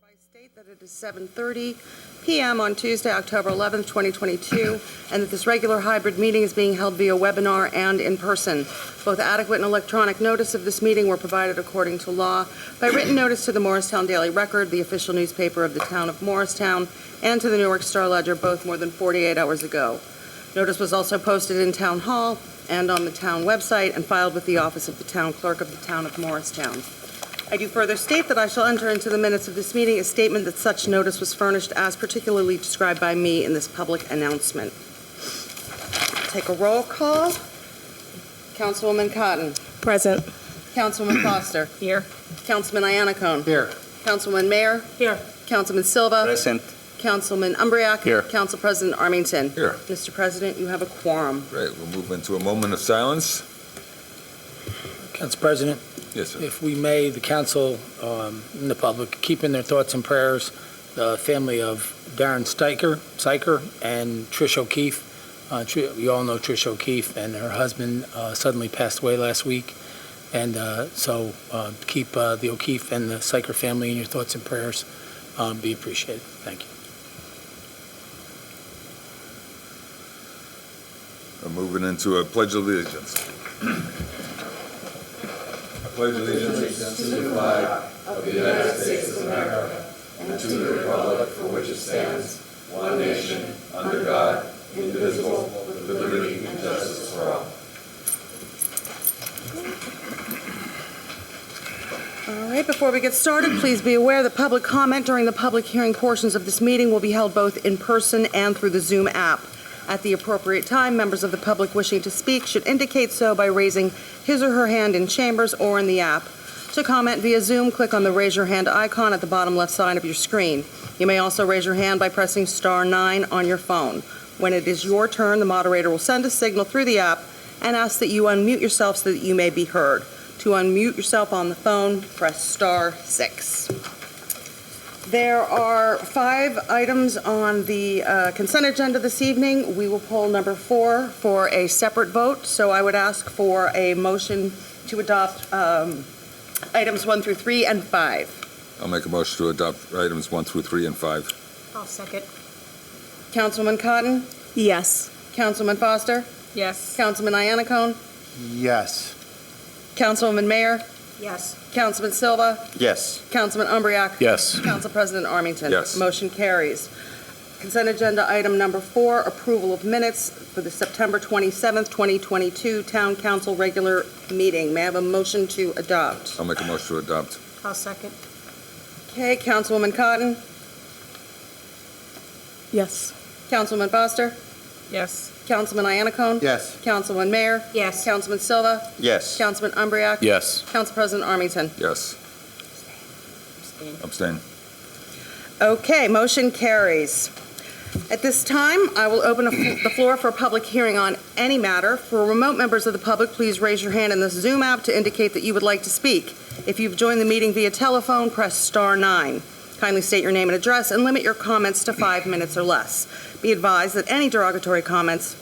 hereby state that it is 7:30 p.m. on Tuesday, October 11th, 2022, and that this regular hybrid meeting is being held via webinar and in person. Both adequate and electronic notice of this meeting were provided according to law by written notice to the Morristown Daily Record, the official newspaper of the town of Morristown, and to the Newark Star Ledger, both more than 48 hours ago. Notice was also posted in Town Hall and on the town website and filed with the office of the town clerk of the town of Morristown. I do further state that I shall enter into the minutes of this meeting a statement that such notice was furnished as particularly described by me in this public announcement. Take a roll call. Councilwoman Cotton. Present. Councilwoman Foster. Here. Councilman Iannicone. Here. Councilman Mayer. Here. Councilman Silva. Present. Councilman Umbriak. Here. Council President Armington. Here. Mr. President, you have a quorum. Great, we'll move into a moment of silence. Council President, Yes, sir. if we may, the council and the public, keep in their thoughts and prayers the family of Darren Steiker and Trish O'Keefe. You all know Trish O'Keefe, and her husband suddenly passed away last week. And so keep the O'Keefe and the Steiker family in your thoughts and prayers. Be appreciated. Thank you. We're moving into a pledge of allegiance. I pledge allegiance to the flag of the United States of America and to the republic for which it stands, one nation, under God, indivisible, with liberty and justice for all. All right, before we get started, please be aware that public comment during the public hearing portions of this meeting will be held both in person and through the Zoom app. At the appropriate time, members of the public wishing to speak should indicate so by raising his or her hand in chambers or in the app. To comment via Zoom, click on the Raise Your Hand icon at the bottom left side of your screen. You may also raise your hand by pressing *9 on your phone. When it is your turn, the moderator will send a signal through the app and ask that you unmute yourself so that you may be heard. To unmute yourself on the phone, press *6. There are 5 items on the consent agenda this evening. We will pull number 4 for a separate vote, so I would ask for a motion to adopt items 1 through 3 and 5. I'll make a motion to adopt items 1 through 3 and 5. I'll second. Councilman Cotton? Yes. Councilman Foster? Yes. Councilman Iannicone? Yes. Councilwoman Mayer? Yes. Councilman Silva? Yes. Councilman Umbriak? Yes. Council President Armington? Yes. Motion carries. Consent agenda item number 4, approval of minutes for the September 27th, 2022 Town Council regular meeting. May I have a motion to adopt? I'll make a motion to adopt. I'll second. Okay, Councilwoman Cotton? Yes. Councilman Foster? Yes. Councilman Iannicone? Yes. Councilman Mayer? Yes. Councilman Silva? Yes. Councilman Umbriak? Yes. Council President Armington? Yes. Abstain. Okay, motion carries. At this time, I will open the floor for a public hearing on any matter. For remote members of the public, please raise your hand in the Zoom app to indicate that you would like to speak. If you've joined the meeting via telephone, press *9. Kindly state your name and address and limit your comments to 5 minutes or less. Be advised that any derogatory comments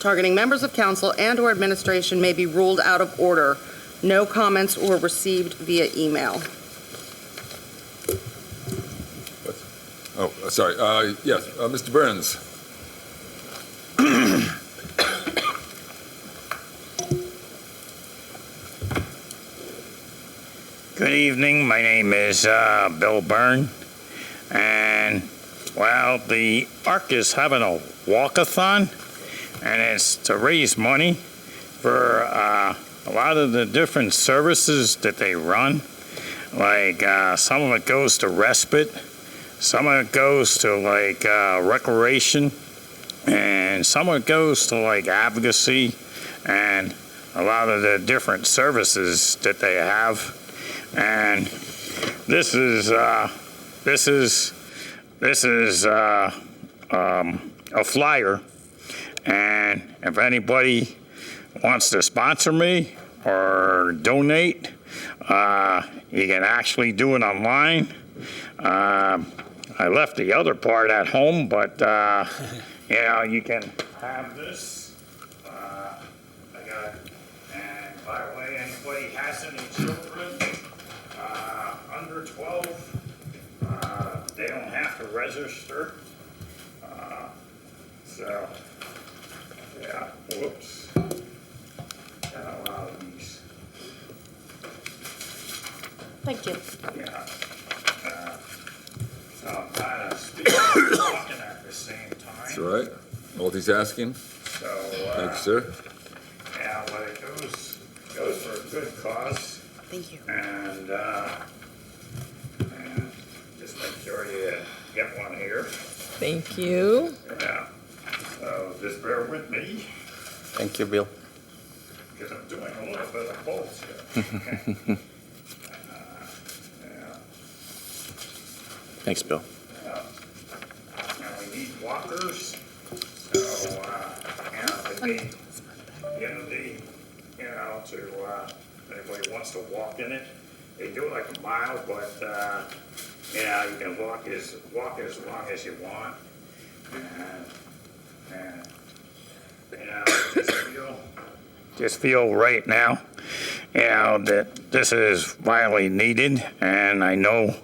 targeting members of council and/or administration may be ruled out of order. No comments were received via email. Oh, sorry. Yes, Mr. Burns. Good evening. My name is Bill Byrne, and well, the ARC is having a walkathon, and it's to raise money for a lot of the different services that they run. Like some of it goes to respite, some of it goes to like recreation, and some of it goes to like advocacy, and a lot of the different services that they have. And this is a flyer, and if anybody wants to sponsor me or donate, you can actually do it online. I left the other part at home, but you can have this. I got, and by the way, anybody has any children under 12, register. So, yeah, whoops. Got a lot of these. Thank you. Yeah. So I'm kind of speaking and talking at the same That's time. all right. Multitasking. So, Thank you, sir. yeah, but it goes for a good cause. Thank you. And just make sure you get one here. Thank you. Yeah. So just bear with me, Thank you, Bill. because I'm doing a little bit of both here. Okay. Yeah. Thanks, Bill. And we need walkers. So, if anybody wants to walk in it, they do it like a mile, but, you can walk as long as you want. And just feel right now, that this is vitally needed, and I know,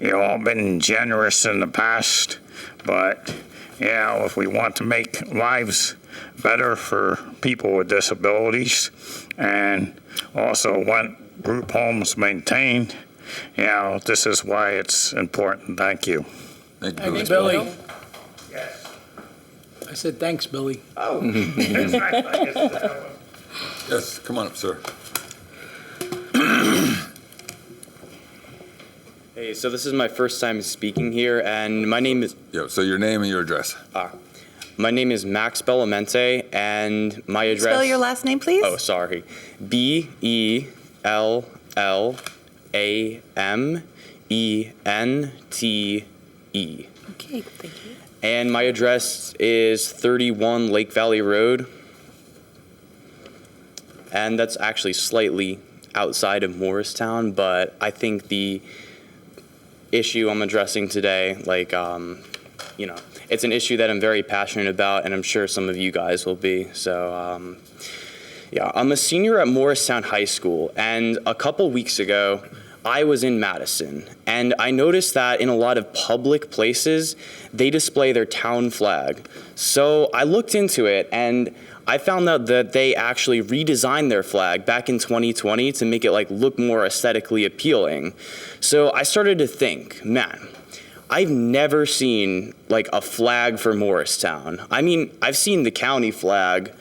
I've been generous in the past, but, if we want to make lives better for people with disabilities and also want group homes maintained, this is why it's important. Thank you. Thank you, Billy. Billy, Yes. I said thanks, Billy. Oh. Yes, come on up, sir. Hey, so this is my first time speaking here, and my name is So your name and your address. Max Bellamente, and my address. Spell your last name, please. Oh, sorry. Bellamente. Okay, thank you. And my address is 31 Lake Valley Road. And that's actually slightly outside of Morristown, but I think the issue I'm addressing today, it's an issue that I'm very passionate about, and I'm sure some of you guys will be. So, I'm a senior at Morristown High School, and a couple weeks ago, I was in Madison, and I noticed that in a lot of public places, they display their town flag. So I looked into it, and I found out that they actually redesigned their flag back in 2020 to make it look more aesthetically appealing. So I started to think, man, I've never seen a flag for Morristown. I mean, I've seen the county flag,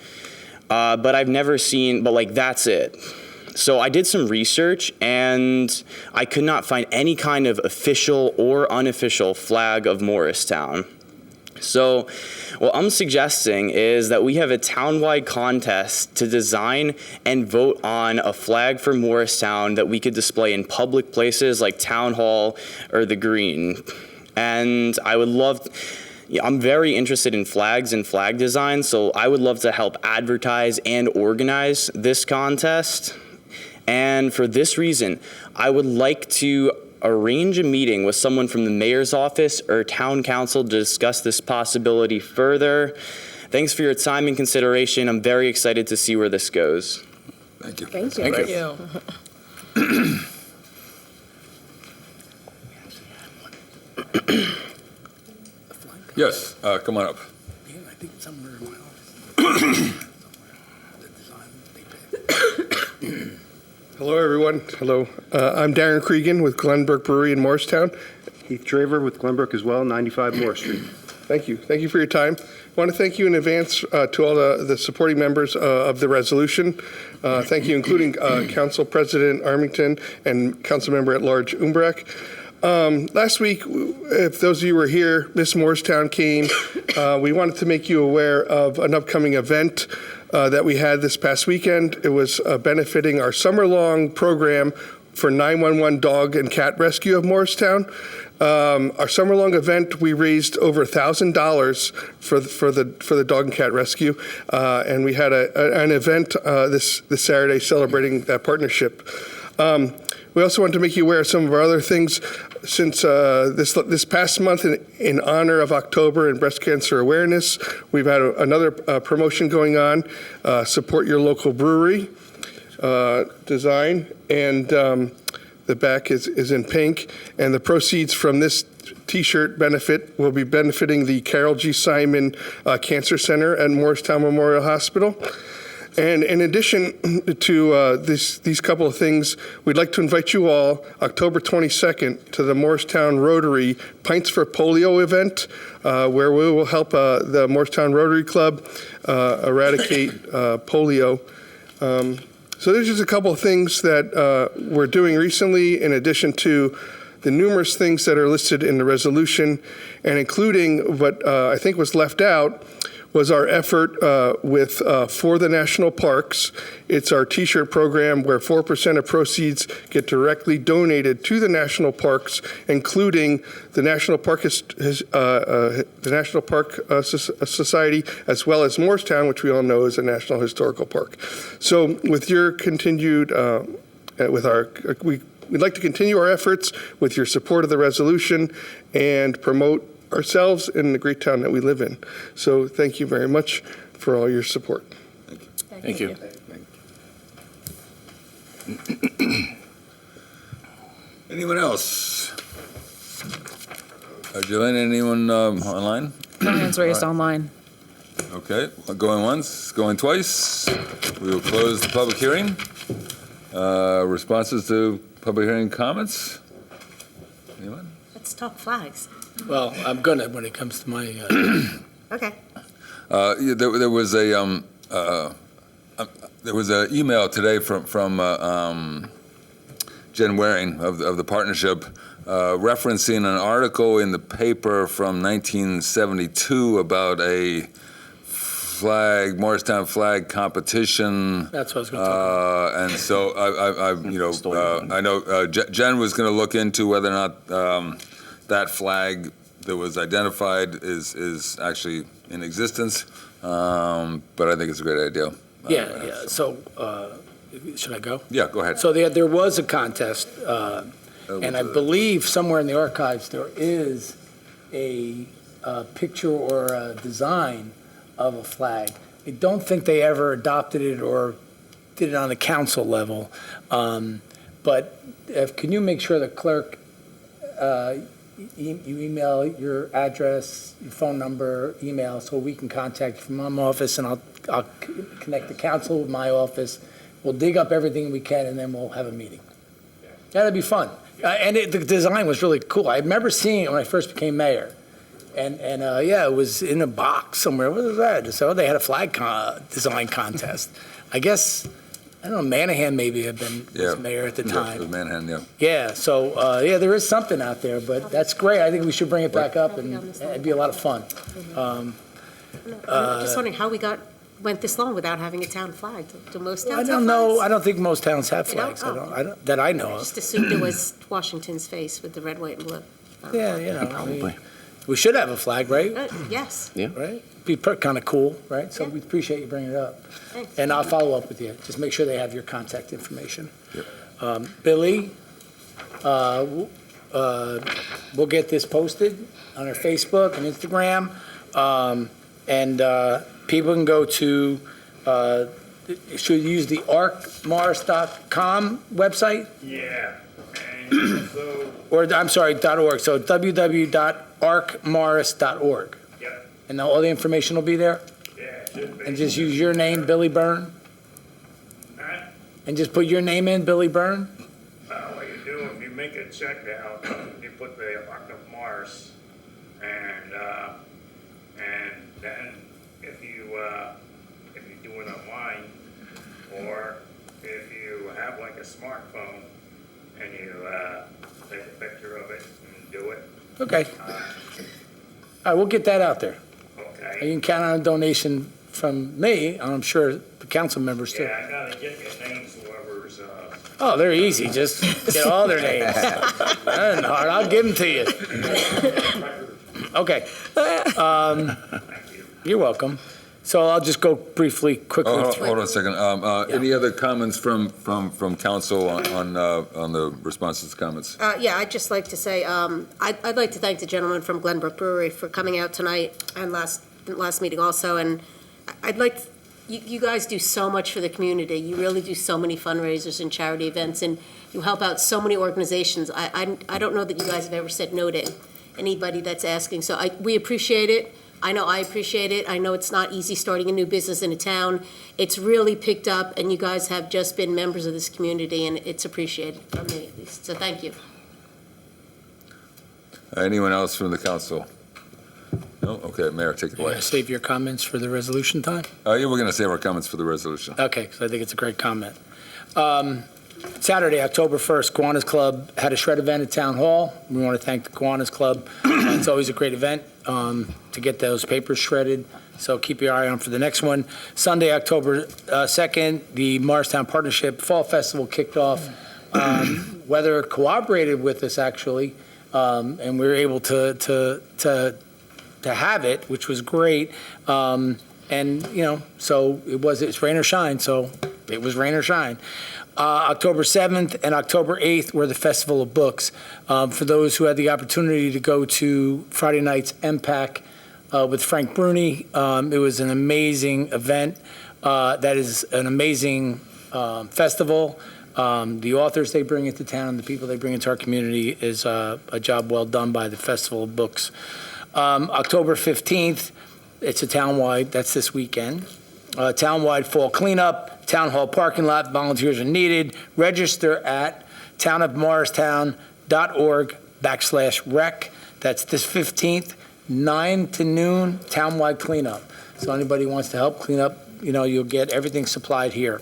but I've never seen, that's it. So I did some research, and I could not find any kind of official or unofficial flag of Morristown. So what I'm suggesting is that we have a town-wide contest to design and vote on a flag for Morristown that we could display in public places like Town Hall or the Green. And I would love... I'm very interested in flags and flag design, so I would love to help advertise and organize this contest. And for this reason, I would like to arrange a meeting with someone from the mayor's office or town council to discuss this possibility further. Thanks for your time and consideration. I'm very excited to see where this goes. Thank you. Thank you. Thank you. Yes, come on up. Yeah, I think somewhere in my office. Hello, everyone. Hello. I'm Darren Cregan with Glenbrook Brewery in Morristown. Heath Draver with Glenbrook as well, 95 Moore Street. Thank you. Thank you for your time. I want to thank you in advance to all the supporting members of the resolution. Thank you, including Council President Armington and Council Member at Large Umbrecht. Last week, if those of you were here, Miss Morristown came. We wanted to make you aware of an upcoming event that we had this past weekend. It was benefiting our summer-long program for 911 dog and cat rescue of Morristown. Our summer-long event, we raised over $1,000 for the dog and cat rescue, and we had an event this Saturday celebrating that partnership. We also want to make you aware of some of our other things. Since this past month, in honor of October and Breast Cancer Awareness, we've had another promotion going on. Support your local brewery design, and The back is in pink, and the proceeds from this T-shirt benefit will be benefiting the Carol G. Simon Cancer Center at Morristown Memorial Hospital. And in addition to these couple of things, we'd like to invite you all October 22nd to the Morristown Rotary Pints for Polio event, where we will help the Morristown Rotary Club eradicate polio. So there's just a couple of things that we're doing recently, in addition to the numerous things that are listed in the resolution, and including what I think was left out was our effort with For the National Parks. It's our T-shirt program where 4% of proceeds get directly donated to the national parks, including the National Park Society, as well as Morristown, which we all know is a National Historical Park. So, with your continued, we'd like to continue our efforts with your support of the resolution and promote ourselves in the great town that we live in. So thank you very much for all your support. Thank you. Anyone else? Julian, anyone online? No hands raised online. Okay, going once, going twice. We will close the public hearing. Responses to public hearing comments? Anyone? Let's talk flags. Well, I'm gonna when it comes to my. Okay. There was an email today from Jen Waring of the partnership referencing an article in the paper from 1972 about a Morristown flag competition. That's what I was going to talk about. And so I know Jen was going to look into whether or not that flag that was identified is actually in existence, but I think it's a great idea. Yeah. So, should I go? Yeah, go ahead. So there was a contest, and I believe somewhere in the archives there is a picture or a design of a flag. I don't think they ever adopted it or did it on the council level, but can you make sure the clerk you email your address, your phone number, email, so we can contact you from my office, and I'll connect the council with my office. We'll dig up everything we can, and then we'll have a meeting. That'd be fun. And the design was really cool. I remember seeing it when I first became mayor. And it was in a box somewhere. What was that? So they had a flag design contest. I guess, I don't know, Manahan maybe had been mayor at the time. Yeah, it was Manahan, yeah. Yeah, so, there is something out there, but that's great. I think we should bring it back up, and it'd be a lot of fun. I'm just wondering how we went this long without having a town flag. Do most towns have flags? I don't know. I don't think most towns have They don't? flags. Oh. I don't, that I know I of. just assumed it was Washington's face with the red, white, and blue. Yeah, probably. We should have a flag, right? Yes. Yeah. Right? Be kind of cool, right? So Yeah. we appreciate you bringing it up. Thanks. And I'll follow up with you. Just make sure they have your contact information. Yep. Billy, we'll get this posted on our Facebook and Instagram. And people can go to, should use the arcmars.com website? Yeah. And so, Or, I'm sorry, .org. So www.arcmars.org. yeah, And all the information will be there? yeah, it should be. And just use your name, Billy Byrne? Huh? And just put your name in, Billy Byrne? What you do, if you make a check out, you put the Arc of Mars, and then if you do it online, or if you have like a smartphone, and you take a picture of it and do it, Okay. All right, we'll get that out there. You okay? can count on a donation from me, and I'm sure the council members too. Yeah, I gotta get your names, whoever's, Oh, they're easy. Just get all their names. That isn't hard. I'll give them to you. Okay. You're welcome. So I'll just go briefly, quickly. Hold on a second. Any other comments from council on the responses to comments? Yeah, I'd just like to say, I'd like to thank the gentleman from Glenbrook Brewery for coming out tonight and last meeting also. And I'd like, you guys do so much for the community. You really do so many fundraisers and charity events. And You help out so many organizations. I don't know that you guys have ever said no to anybody that's asking. So we appreciate it. I know I appreciate it. I know it's not easy starting a new business in a town. It's really picked up, and you guys have just been members of this community, and it's appreciated from me at least. So thank you. Anyone else from the council? No? Okay, Mayor, take it away. Save your comments for the resolution time? Yeah, we're going to save our comments for the resolution. Okay, because I think it's a great comment. Saturday, October 1st, Kiwanis Club had a shred event at Town Hall. We want to thank the Kiwanis Club. It's always a great event to get those papers shredded, so keep your eye on for the next one. Sunday, October 2nd, the Morristown Partnership Fall Festival kicked off. Weather cooperated with us, actually, and we were able to have it, which was great. And, you know, so it's rain or shine, so it was rain or shine. October 7th and October 8th were the Festival of Books. For those who had the opportunity to go to Friday night's MPAC with Frank Bruni, it was an amazing event. That is an amazing festival. The authors they bring into town, the people they bring into our community is a job well done by the Festival of Books. October 15th, it's a townwide, that's this weekend. Townwide fall cleanup, town hall parking lot, volunteers are needed. Register at townofmorristown.org/rec. That's this 15th, 9 to noon, townwide cleanup. So anybody wants to help clean up, you know, you'll get everything supplied here.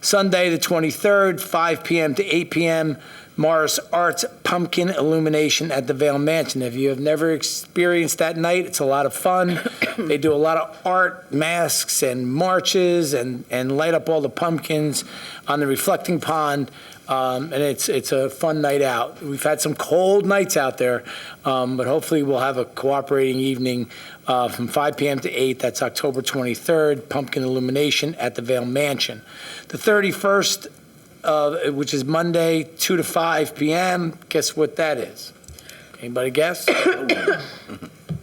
Sunday, the 23rd, 5 p.m. to 8 p.m., Morris Arts Pumpkin Illumination at the Vale Mansion. If you have never experienced that night, it's a lot of fun. They do a lot of art, masks, and marches, and light up all the pumpkins on the reflecting pond. And it's a fun night out. We've had some cold nights out there, but hopefully we'll have a cooperating evening from 5 p.m. to 8. That's October 23rd, Pumpkin Illumination at the Vale Mansion. The 31st, which is Monday, 2 to 5 p.m. Guess what that is? Anybody guess?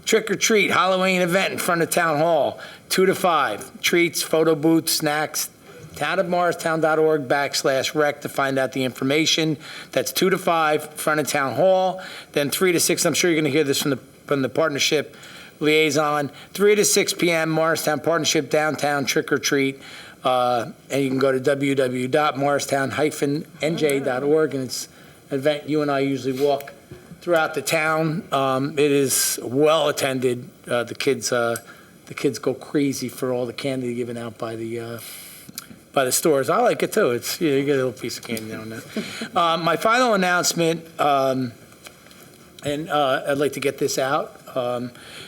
Trick or treat, Halloween event in front of Town Hall, 2 to 5. Treats, photo booths, snacks. townofmorristown.org/rec to find out the information. That's 2 to 5, in front of Town Hall. Then 3 to 6, I'm sure you're going to hear this from the partnership liaison. 3 to 6 p.m., Morristown Partnership Downtown Trick or Treat. And you can go to www.morristown-nj.org, and it's an event you and I usually walk throughout the town. It is well attended. The kids go crazy for all the candy given out by the stores. I like it too. It's you get a little piece of candy now and then. My final announcement, and I'd like to get this out.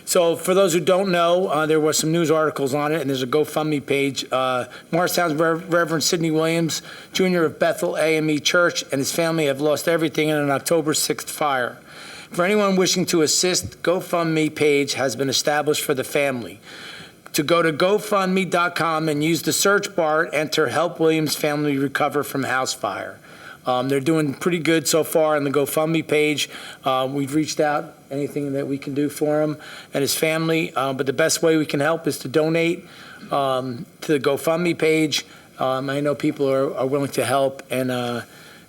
So for those who don't know, there were some news articles on it, and there's a GoFundMe page. Morristown's Reverend Sidney Williams, Jr. of Bethel AME Church, and his family have lost everything in an October 6th fire. For anyone wishing to assist, GoFundMe page has been established for the family. To go to GoFundMe.com and use the search bar, enter Help Williams Family Recover from House Fire. They're doing pretty good so far on the GoFundMe page. We've reached out, anything that we can do for him and his family. But the best way we can help is to donate to the GoFundMe page. I know people are willing to help. And,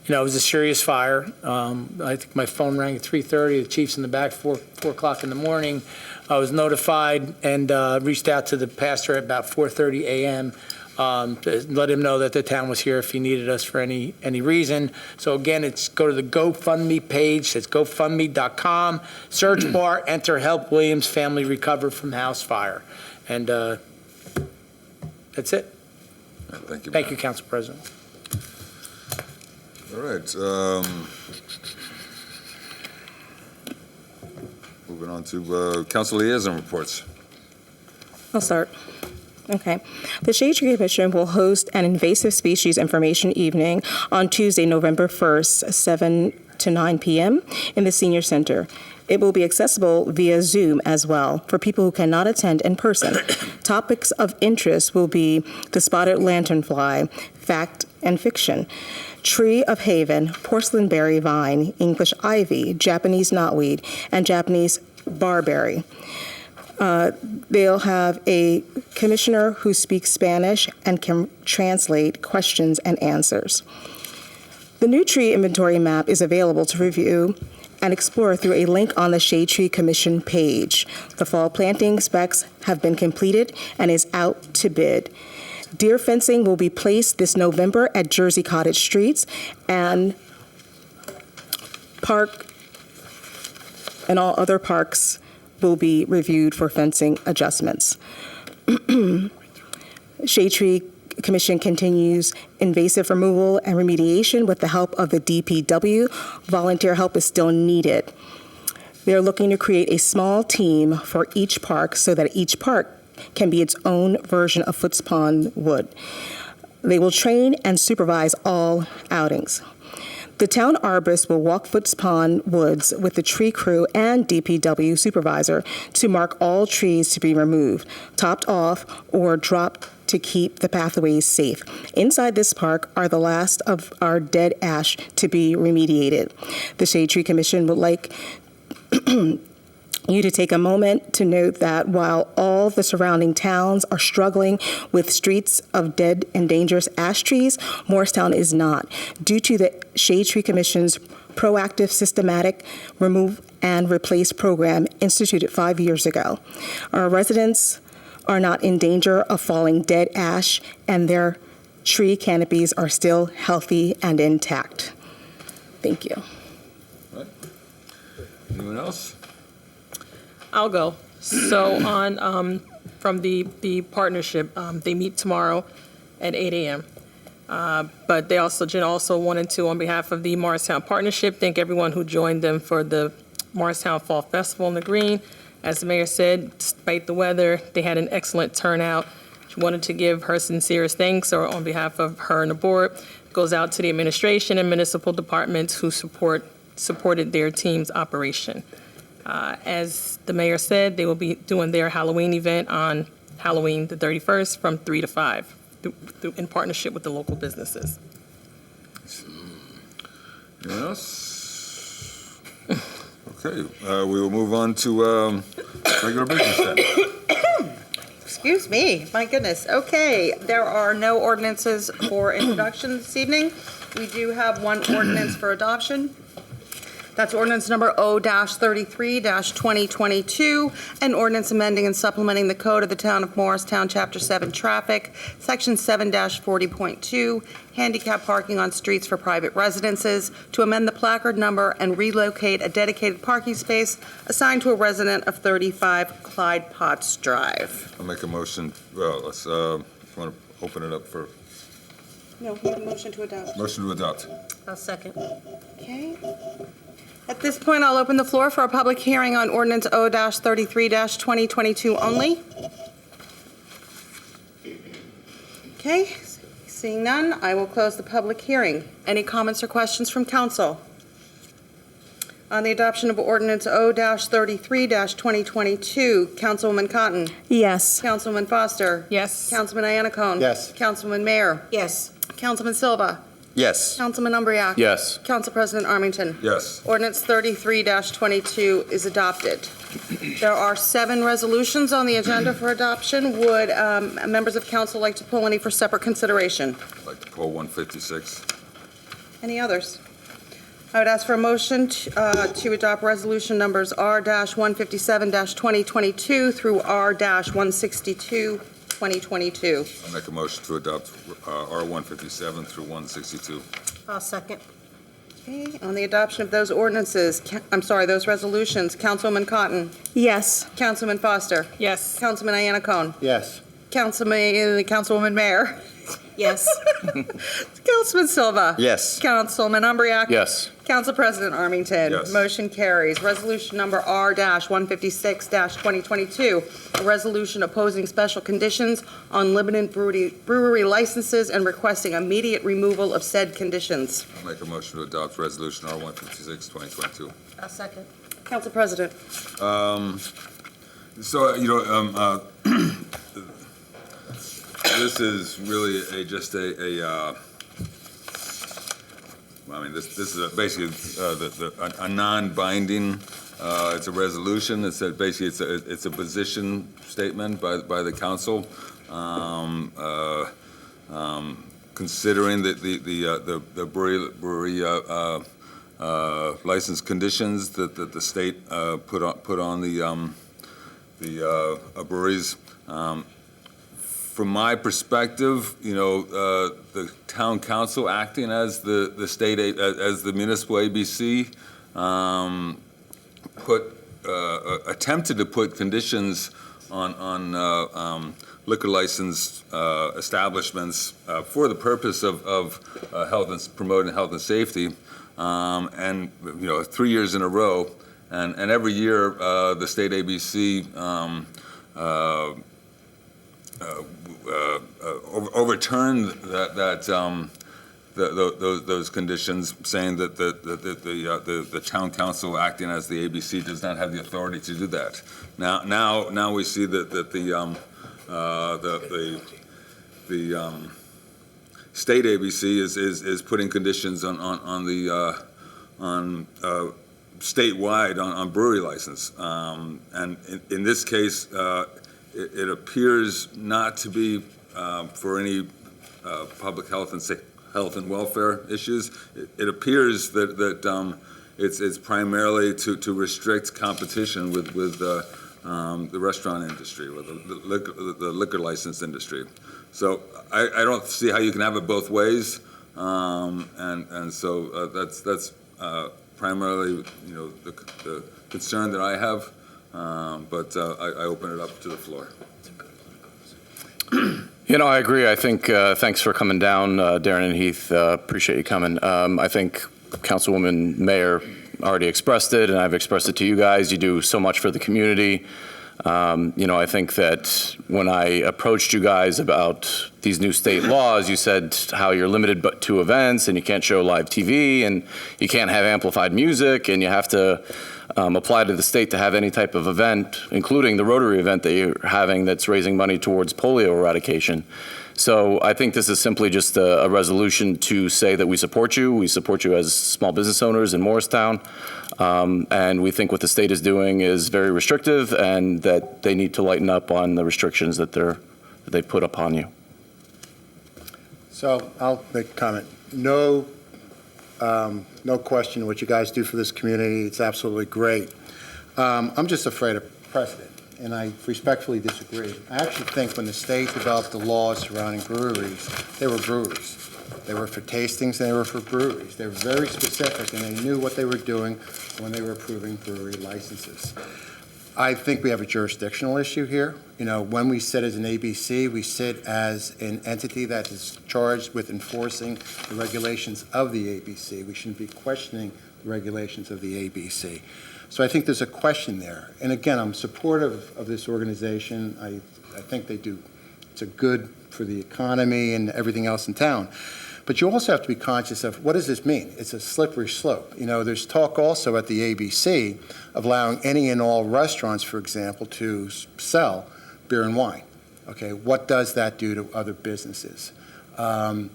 it was a serious fire. I think my phone rang at 3:30. The chief's in the back, 4 o'clock in the morning. I was notified and reached out to the pastor at about 4:30 a.m. To let him know that the town was here if he needed us for any reason. So again, go to the GoFundMe page. It's GoFundMe.com. Search bar, enter Help Williams Family Recover from House Fire. And that's it. Thank you. Thank you, Council President. All right. Moving on to council liaison reports. I'll start. Okay. The Shade Tree Commission will host an invasive species information evening on Tuesday, November 1st, 7 to 9 p.m. in the Senior Center. It will be accessible via Zoom as well for people who cannot attend in person. Topics of interest will be the spotted lanternfly, fact and fiction, tree of haven, porcelain berry vine, English ivy, Japanese knotweed, and Japanese barberry. They'll have a commissioner who speaks Spanish and can translate questions and answers. The new tree inventory map is available to review and explore through a link on the Shade Tree Commission page. The fall planting specs have been completed and is out to bid. Deer fencing will be placed this November at Jersey Cottage Streets, and all other parks will be reviewed for fencing adjustments. Shade Tree Commission continues invasive removal and remediation with the help of the DPW. Volunteer help is still needed. They're looking to create a small team for each park so that each park can be its own version of Foots Pond Wood. They will train and supervise all outings. The town arborist will walk Foots Pond Woods with the tree crew and DPW supervisor to mark all trees to be removed, topped off, or dropped to keep the pathways safe. Inside this park are the last of our dead ash to be remediated. The Shade Tree Commission would like you to take a moment to note that while all the surrounding towns are struggling with streets of dead and dangerous ash trees, Morristown is not, due to the Shade Tree Commission's proactive, systematic remove and replace program instituted 5 years ago. Our residents are not in danger of falling dead ash, and their tree canopies are still healthy and intact. Thank you. Anyone else? I'll go. So on, from the partnership, they meet tomorrow at 8 a.m. But they also, Jen also wanted to, on behalf of the Morristown Partnership, thank everyone who joined them for the Morristown Fall Festival in the Green. As the mayor said, despite the weather, they had an excellent turnout. She wanted to give her sincerest thanks, or on behalf of her and the board, goes out to the administration and municipal departments who supported their team's operation. As the mayor said, they will be doing their Halloween event on Halloween the 31st from 3 to 5 in partnership with the local businesses. Anyone else? Okay, we will move on to regular business then. Excuse me, my goodness. Okay, there are no ordinances for introduction this evening. We do have one ordinance for adoption. That's ordinance number O-33-2022, an ordinance amending and supplementing the code of the town of Morristown, Chapter 7 Traffic, Section 7-40.2, handicap parking on streets for private residences, to amend the placard number and relocate a dedicated parking space assigned to a resident of 35 Clyde Potts Drive. I'll make a motion. Well, let's, want to open it up for No, we have a motion to adopt. motion to adopt. I'll second. Okay. At this point, I'll open the floor for a public hearing on ordinance O-33-2022 only. Okay, seeing none, I will close the public hearing. Any comments or questions from council? On the adoption of ordinance O-33-2022, Councilwoman Cotton. Yes. Councilwoman Foster. Yes. Councilman Iannacone. Yes. Councilman Mayer. Yes. Councilman Silva. Yes. Councilman Umbreak. Yes. Council President Armington. Yes. Ordinance 33-22 is adopted. There are 7 resolutions on the agenda for adoption. Would members of council like to pull any for separate consideration? I'd like to pull 156. Any others? I would ask for a motion to adopt resolution numbers R-157-2022 through R-162-2022. I'll make a motion to adopt R-157 through 162. I'll second. Okay, on the adoption of those ordinances, those resolutions, Councilwoman Cotton. Yes. Councilman Foster. Yes. Councilman Iannacone. Yes. Councilwoman Mayer. Yes. Councilman Silva. Yes. Councilman Umbreak. Yes. Council President Armington. Yes. Motion carries. Resolution number R-156-2022, a resolution opposing special conditions on limited brewery licenses and requesting immediate removal of said conditions. I'll make a motion to adopt resolution R-156, 2022. I'll second. Council President. So, this is really this is basically a non-binding. It's a resolution. It's basically it's a position statement by the council. considering the brewery license conditions that the state put on the breweries. From my perspective, the town council acting as the state as the municipal ABC attempted to put conditions on liquor license establishments for the purpose of health and promoting health and safety, and 3 years in a row, and every year the state ABC overturned those conditions, saying that the town council acting as the ABC does not have the authority to do that. Now we see that the state ABC is putting conditions on statewide on brewery license, and in this case. It appears not to be for any public health and welfare issues. It appears that it's primarily to restrict competition with the restaurant industry, with the liquor license industry. So I don't see how you can have it both ways, and so that's primarily the concern that I have. But I open it up to the floor. I agree. I think thanks for coming down, Darren and Heath. Appreciate you coming. I think Councilwoman Mayer already expressed it, and I've expressed it to you guys. You do so much for the community. I think that when I approached you guys about these new state laws, you said how you're limited but to events, and you can't show live TV, and you can't have amplified music, and you have to apply to the state to have any type of event, including the Rotary event that you're having that's raising money towards polio eradication. So I think this is simply just a resolution to say that we support you. We support you as small business owners in Morristown. And we think what the state is doing is very restrictive, and that they need to lighten up on the restrictions that they put upon you. So I'll make a comment. No question what you guys do for this community. It's absolutely great. I'm just afraid of precedent, and I respectfully disagree. I actually think when the state developed the laws surrounding breweries, they were breweries. They were for tastings and they were for breweries. They were very specific, and they knew what they were doing when they were approving brewery licenses. I think we have a jurisdictional issue here. When we sit as an ABC, we sit as an entity that is charged with enforcing the regulations of the ABC. We shouldn't be questioning the regulations of the ABC. So I think there's a question there. And again, I'm supportive of this organization. I think they do, it's a good for the economy and everything else in town. But you also have to be conscious of, what does this mean? It's a slippery slope. There's talk also at the ABC of allowing any and all restaurants, for example, to sell beer and wine. Okay, what does that do to other businesses? I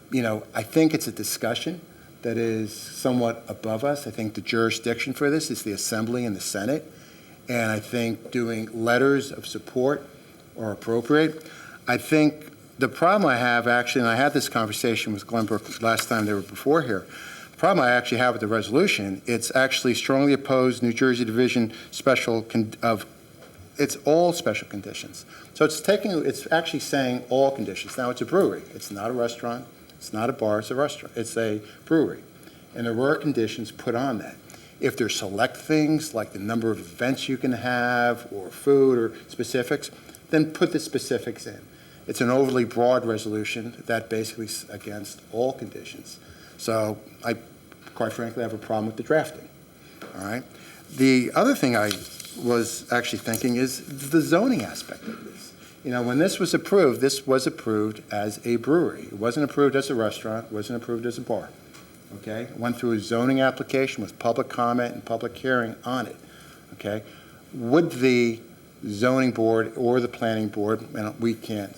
think it's a discussion that is somewhat above us. I think the jurisdiction for this is the Assembly and the Senate. And I think doing letters of support are appropriate. I think the problem I have, actually, and I had this conversation with Glenbrook last time they were before here, the problem I actually have with the resolution, it's actually strongly opposed New Jersey Division it's all special conditions. So it's actually saying all conditions. Now, it's a brewery. It's not a restaurant. It's not a bar. It's a restaurant. It's a brewery. And there were conditions put on that. If there's select things like the number of events you can have or food or specifics, then put the specifics in. It's an overly broad resolution that basically is against all conditions. So I, quite frankly, have a problem with the drafting. All right. The other thing I was actually thinking is the zoning aspect of this. When this was approved as a brewery. It wasn't approved as a restaurant. It wasn't approved as a bar. Okay. It went through a zoning application with public comment and public hearing on it. Okay. Would the zoning board or the planning board, and we can't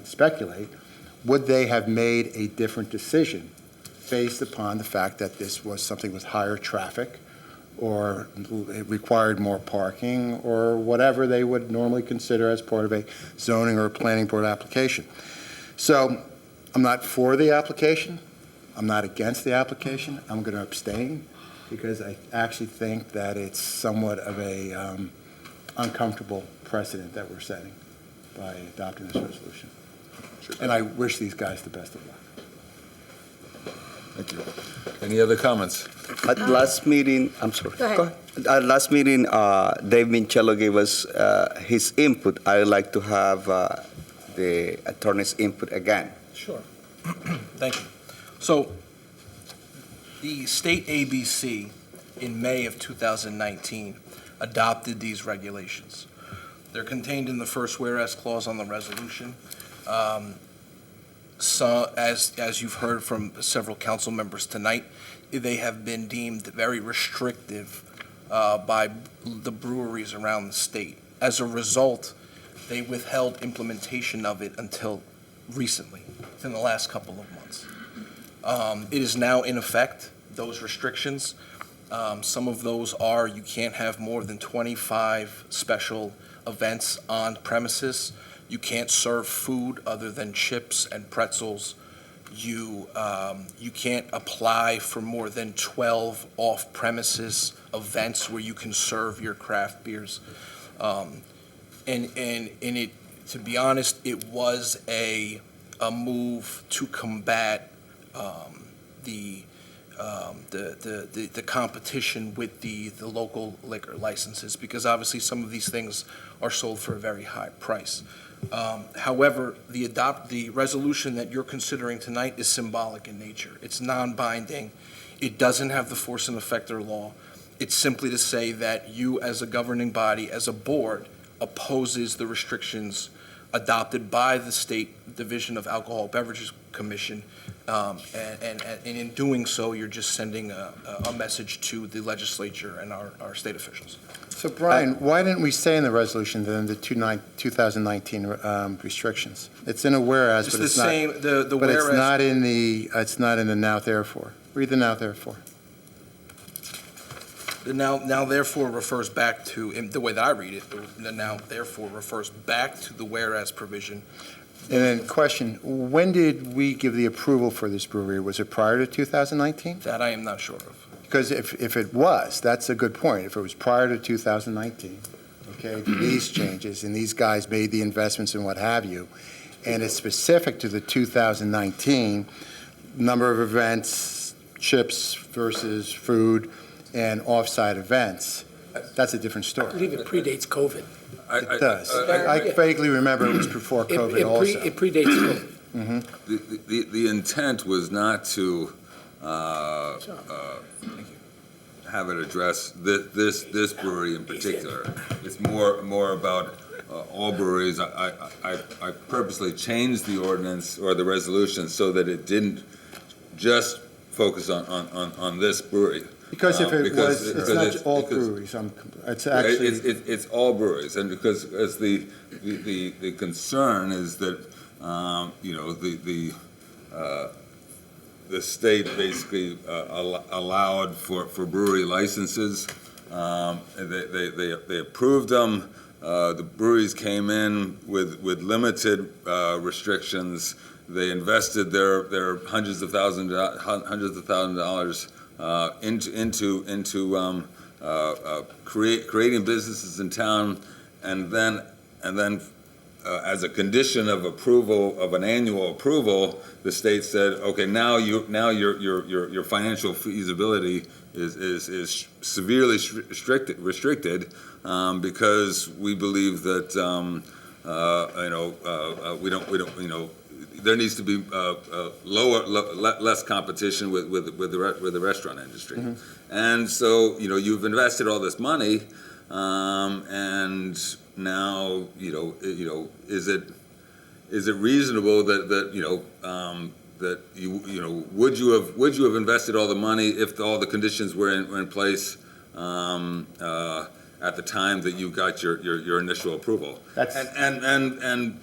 speculate, would they have made a different decision based upon the fact that this was something with higher traffic, or it required more parking, or whatever they would normally consider as part of a zoning or planning board application? So I'm not for the application. I'm not against the application. I'm going to abstain because I actually think that it's somewhat of a uncomfortable precedent that we're setting by adopting this resolution. And I wish these guys the best of luck. Thank you. Any other comments? At last meeting, I'm sorry. Go ahead. At last meeting, Dave Mincello gave us his input. I would like to have the attorney's input again. Sure. Thank you. So, the state ABC in May of 2019 adopted these regulations. They're contained in the first whereas clause on the resolution. So, as you've heard from several council members tonight, they have been deemed very restrictive by the breweries around the state. As a result, they withheld implementation of it until recently, within the last couple of months. It is now in effect, those restrictions. Some of those are you can't have more than 25 special events on premises. You can't serve food other than chips and pretzels. You can't apply for more than 12 off-premises events where you can serve your craft beers. And it, to be honest, it was a move to combat the competition with the local liquor licenses, because obviously some of these things are sold for a very high price. However, the resolution that you're considering tonight is symbolic in nature. It's non-binding. It doesn't have the force and effect of law. It's simply to say that you, as a governing body, as a board, opposes the restrictions adopted by the State Division of Alcohol Beverages Commission, and in doing so, you're just sending a message to the legislature and our state officials. So, Brian, why didn't we say in the resolution then the 2019 restrictions? It's in a whereas, It's but the it's not. same, the But whereas. it's not in the now therefore. Read the now therefore. The now therefore refers back to, in the way that I read it, the now therefore refers back to the whereas provision. And then question, when did we give the approval for this brewery? Was it prior to 2019? That I am not sure of. Because if it was, that's a good point. If it was prior to 2019, okay, to these changes, and these guys made the investments and what have you, and it's specific to the 2019 number of events, chips versus food, and off-site events, that's a different I story. believe it predates COVID. It does. I vaguely remember it was before COVID also. It predates COVID. The intent was not to have it address this brewery in particular. It's more about all breweries. I purposely changed the ordinance or the resolution so that it didn't just focus on this brewery. Because if it was, it's not all breweries. It's actually. It's all breweries, and because as the concern is that the state basically allowed for brewery licenses. They approved them. The breweries came in with limited restrictions. They invested their hundreds of thousands of dollars into creating businesses in town, and then as a condition of approval of an annual approval, the state said, okay, now your financial feasibility is severely restricted because we believe that there needs to be less competition with the restaurant industry. Mm-hmm. And so, you've invested all this money, and now, is it reasonable that would you have invested all the money if all the conditions were in place at the time that you got your initial approval? And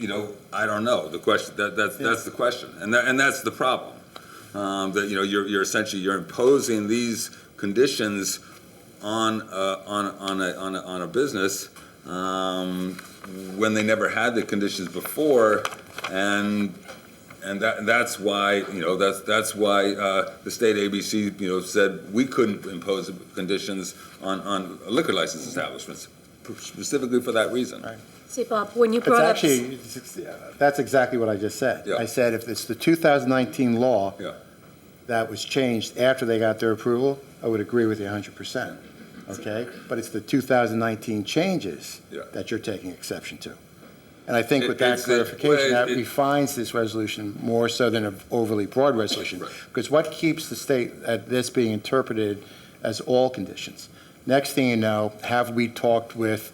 I don't know. The question that's the question, and that's the problem. That you're essentially imposing these conditions on a business when they never had the conditions before, and And that's why, that's why the state ABC, said we couldn't impose conditions on liquor license establishments, specifically for that reason. Right. See, Bob, when you It's brought up. actually, that's exactly what I just said. Yeah. I said if it's the 2019 law Yeah. that was changed after they got their approval, I would agree with you 100%, okay? But it's the 2019 changes Yeah. that you're taking exception to. And I think with that It's clarification, that it- refines this resolution more so than an overly broad resolution. Right. Because what keeps the state at this being interpreted as all conditions? Next thing you know, have we talked with,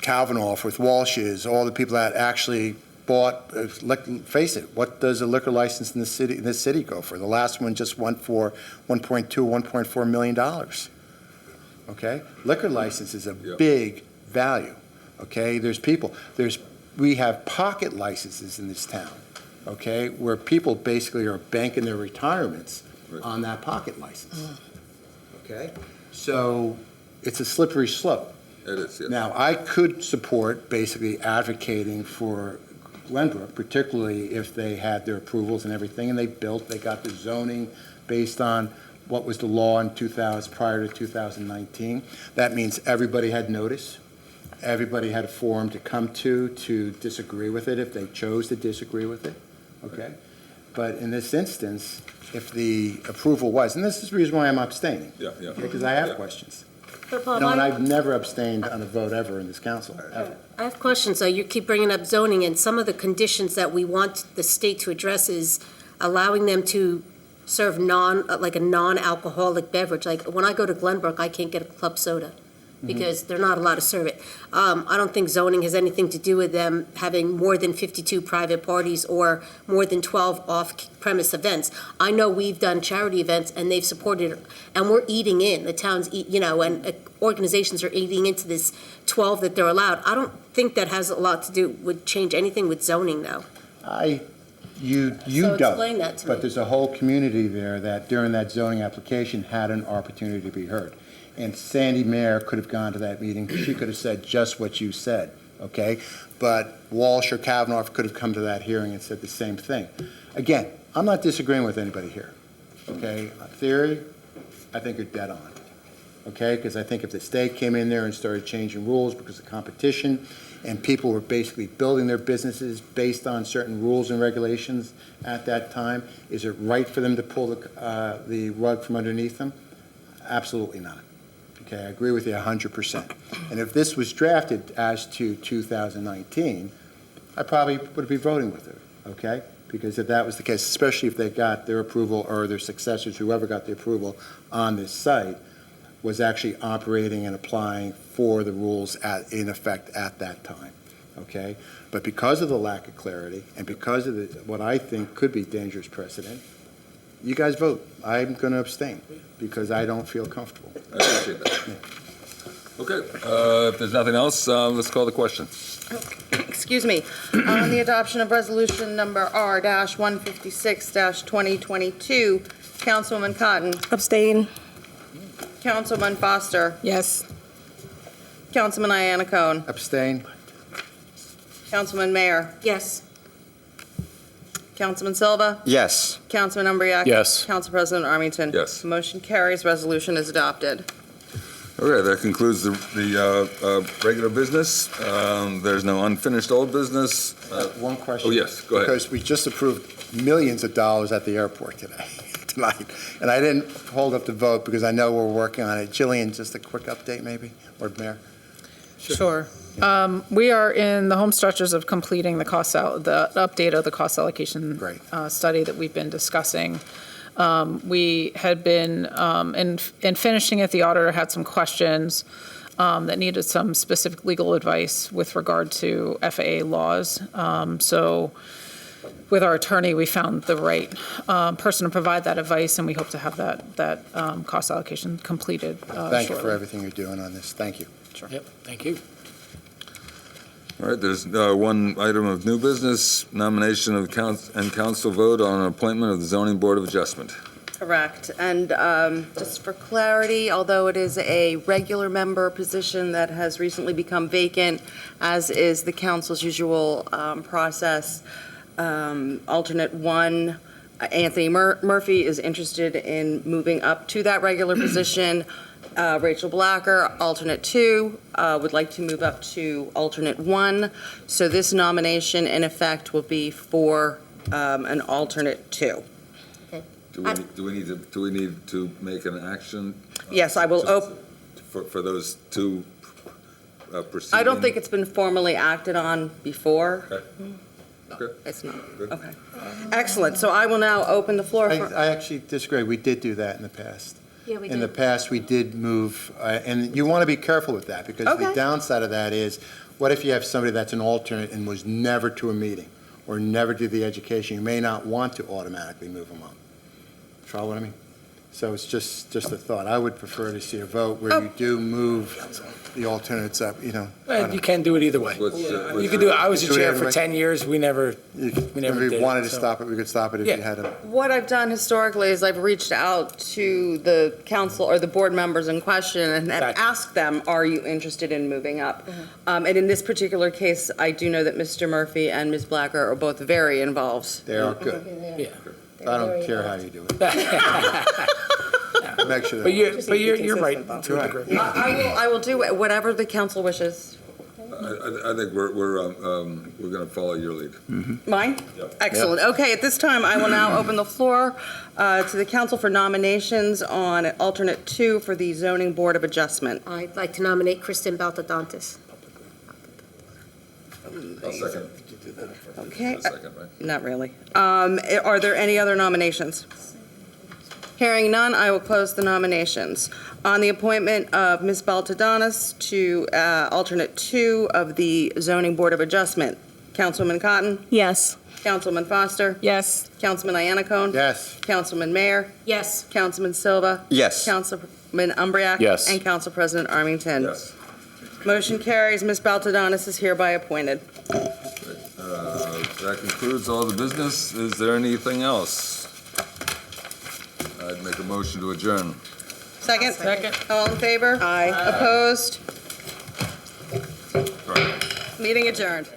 Calvinoff, with Walsh's, all the people that actually bought, face it, what does a liquor license in this city go for? The last one just went for $1.2, $1.4 million. Okay? Liquor license is a Yeah. big value. Okay? We have pocket licenses in this town, okay, where people basically are banking their retirements Right. on that pocket license. Okay? So it's a slippery slope. It is, yes. Now, I could support basically advocating for Glenbrook, particularly if they had their approvals and everything, and they got the zoning based on what was the law in prior to 2019. That means everybody had notice. Everybody had a forum to come to disagree with it if they chose to disagree with it, okay? But in this instance, if the approval was, and this is the reason why I'm abstaining. Yeah. Because I have Yeah. questions. But Bob, And I've never abstained on a vote ever in this council, ever. I have questions, though. You keep bringing up zoning, and some of the conditions that we want the state to address is allowing them to serve like a non-alcoholic beverage. Like, when I go to Glenbrook, I can't get a club soda because they're not allowed to serve it. I don't think zoning has anything to do with them having more than 52 private parties or more than 12 off-premise events. I know we've done charity events, and they've supported, and we're eating in, the town's, and organizations are eating into this 12 that they're allowed. I don't think that has a lot to do, would change anything with zoning, though. You So don't. explain that to me. But there's a whole community there that during that zoning application had an opportunity to be heard. And Sandy Mayer could have gone to that meeting. She could have said just what you said, okay? But Walsh or Kavanaugh could have come to that hearing and said the same thing. Again, I'm not disagreeing with anybody here, okay? Theory, I think you're dead on, okay? Because I think if the state came in there and started changing rules because of competition, and people were basically building their businesses based on certain rules and regulations at that time, is it right for them to pull the rug from underneath them? Absolutely not. Okay, I agree with you 100%. And if this was drafted as to 2019, I probably would be voting with it, okay? Because if that was the case, especially if they got their approval or their successors, whoever got the approval on this site, was actually operating and applying for the rules in effect at that time, okay? But because of the lack of clarity and because of what I think could be dangerous precedent, you guys vote. I'm going to abstain because I don't feel comfortable. I appreciate that. Okay, if there's nothing else, let's call the question. Excuse me. On the adoption of resolution number R-156-2022, Councilwoman Cotton. Abstain. Councilman Foster. Yes. Councilman Iannicone. Abstain. Councilman Mayer. Yes. Councilman Silva. Yes. Councilman Umbriac. Yes. Council President Armington. Yes. Motion carries. Resolution is adopted. Okay, that concludes the regular business. There's no unfinished old business. One question. Oh, yes, go ahead. Because we just approved millions of dollars at the airport tonight. And I didn't hold up the vote because I know we're working on it. Jillian, just a quick update maybe, or Mayor? Sure. We are in the home stretches of completing the update of the cost allocation study that we've been discussing. We had been, in finishing it, the auditor had some questions that needed some specific legal advice with regard to FAA laws. So with our attorney, we found the right person to provide that advice, and we hope to have that cost allocation completed Thank you for shortly. everything you're doing on this. Thank you. Sure. Yep, thank you. All right, there's one item of new business, nomination of council vote on an appointment of the Zoning Board of Adjustment. Correct. And just for clarity, although it is a regular member position that has recently become vacant, as is the council's usual process, alternate 1, Anthony Murphy is interested in moving up to that regular position. Rachel Blacker, alternate 2, would like to move up to alternate 1. So this nomination, in effect, will be for an alternate 2. Do we need to make an action? Yes, I will For those two proceeding? I don't think it's been formally acted on before. Okay. Okay. It's not. Good. Okay. Excellent. So I will now open the floor for. I actually disagree. We did do that in the past. Yeah, we In the did. past, we did move, and you want to be careful with that, because the Okay. downside of that is, what if you have somebody that's an alternate and was never to a meeting, or never did the education? You may not want to automatically move them up. Follow what I mean? So it's just a thought. I would prefer to see a vote where you do move the alternates up, I don't You can do it either way. You can do it. I was a Do it chair either for way. 10 years. We never If did we it, wanted to so- stop it, we could stop it if Yeah. you had a. What I've done historically is I've reached out to the council or the board members in question and have Gotcha. asked them, are you interested in moving up? And in this particular case, I do know that Mr. Murphy and Ms. Blacker are both very involved. They are good. Yeah. I don't care how you do it. Make sure But that. you're right to a degree. I will do whatever the council wishes. I think we're going to follow your lead. Mine? Yep. Excellent. Okay, at this time, I will now open the floor to the council for nominations on alternate 2 for the Zoning Board of Adjustment. I'd like to nominate Kristen Baltadontis. I'll second. Okay. A second, right? Not really. Are there any other nominations? Hearing none, I will close the nominations. On the appointment of Ms. Baltadonis to alternate 2 of the Zoning Board of Adjustment, Councilwoman Cotton, Yes. Councilman Foster, Yes. Councilman Iannacone, Yes. Councilman Mayer, Yes. Councilman Silva, Yes. Councilman Umbriak. Yes. And Council President Armington. Yes. Motion carries. Ms. Baltadonis is hereby appointed. That concludes all the business. Is there anything else? I'd make a motion to adjourn. Second? Second. All in favor? Aye. Opposed? Right. Meeting adjourned.